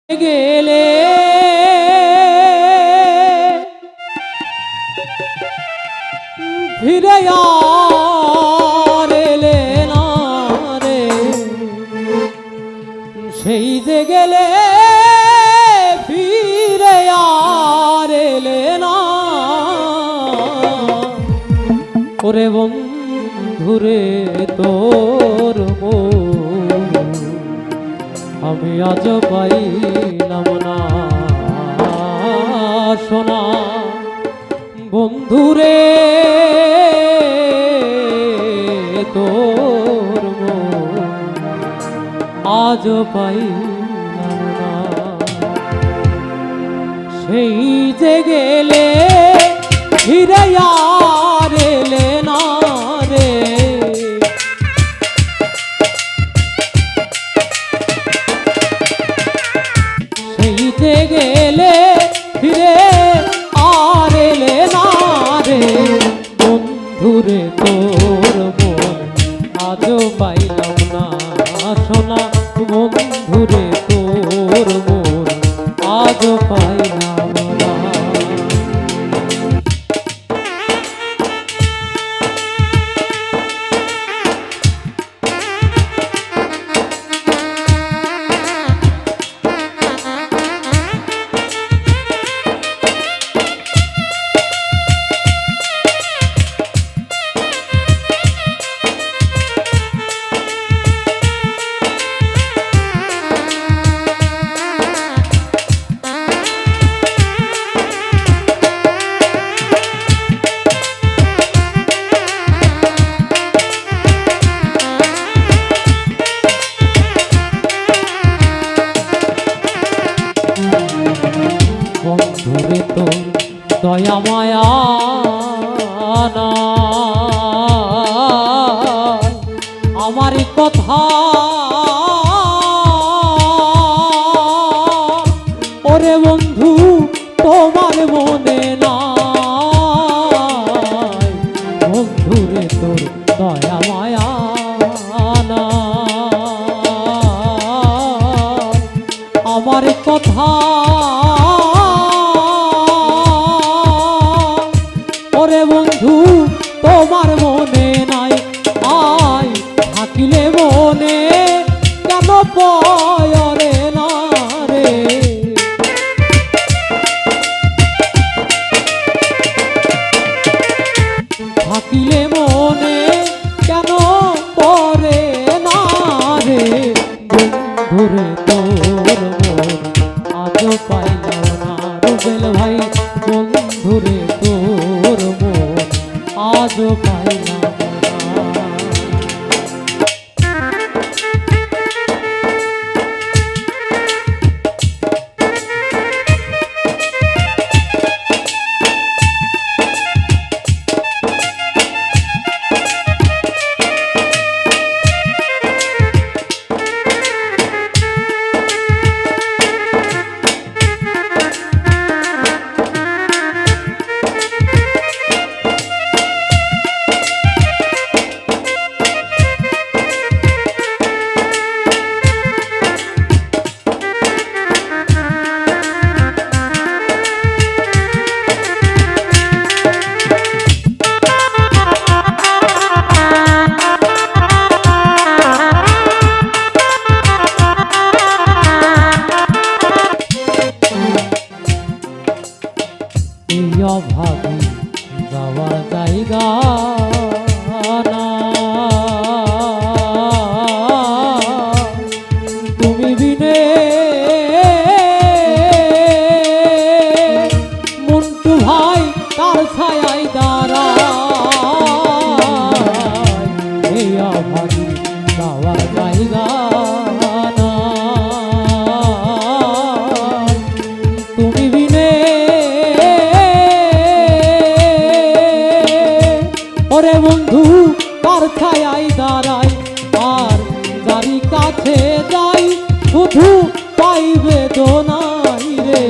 গেলে ফিরে আর এলে না রে, সেই যে গেলে ফিরে আর এলে না। ওরে বন্ধুরে তোর আমি আজ পাইলাম না সোনা। বন্ধুরে তোর আজ পাইলাম না, সেই যে গেলে ফিরে আর এলে না রে। গেলে ফিরে আর এলে না রে, বন্ধুরে তোর মন আজও পাইলাম না সোনা। বন্ধুরে তোর মন আজও পাইলাম না। বন্ধুরে তো দয়া মায়া না, আমারই কথা ওরে বন্ধু তোমার মনে নাই। বন্ধুরে তোর দয়া মায়া না, আমার কথা ওরে বন্ধু তোমার মনে নাই। আয় থাকিলে মনে কেন পয়রে না রে, থাকিলে মনে কেন পরে না রে। বন্ধুরে তোর মন আজও পাইলাম না রুবেল ভাই। বন্ধুরে তোর মন আজও পাইলাম না। ভাবি যাওয়ার জায়গা না, তুমি বিনে মন্টু ভাই তার ছায়ায় দাঁড়ায়। এই ভাবি যাওয়ার জায়গা না, তুমি বিনে ওরে বন্ধু তার ছায়ায় দাঁড়াই। আর যারি কাছে যাই শুধু পাইবে দোনাই রে,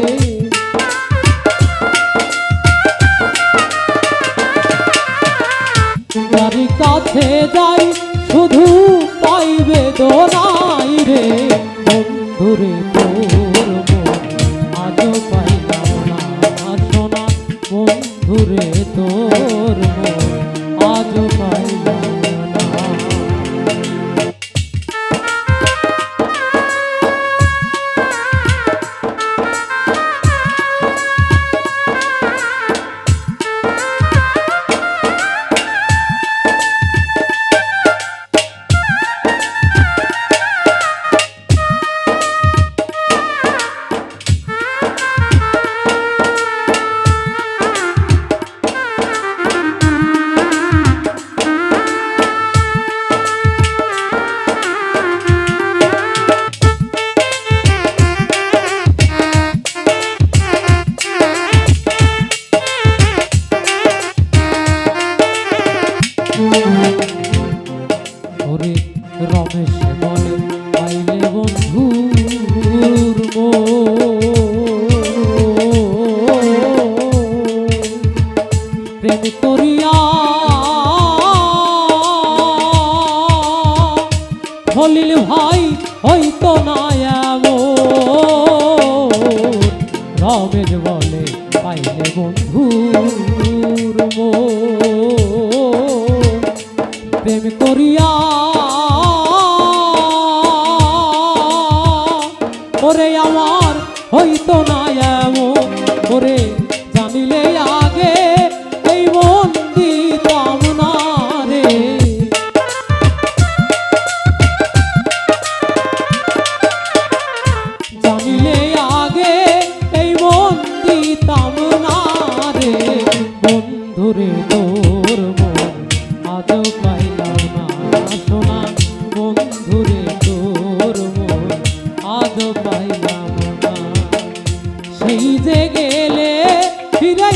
যারি কাছে যাই শুধু পাইবে দোনাই রে। বন্ধুরে তোর আমার হইতো না এমন, ওরে জানিলে আগে এই মন দিতাম না রে। জানিলে আগে এই মন দিতাম না রে। বন্ধুরে তোর মন আজ পাইলাম না সোনা, বন্ধুরে তোর মন আজ পাইলাম না। সেই যে গেলে ফিরে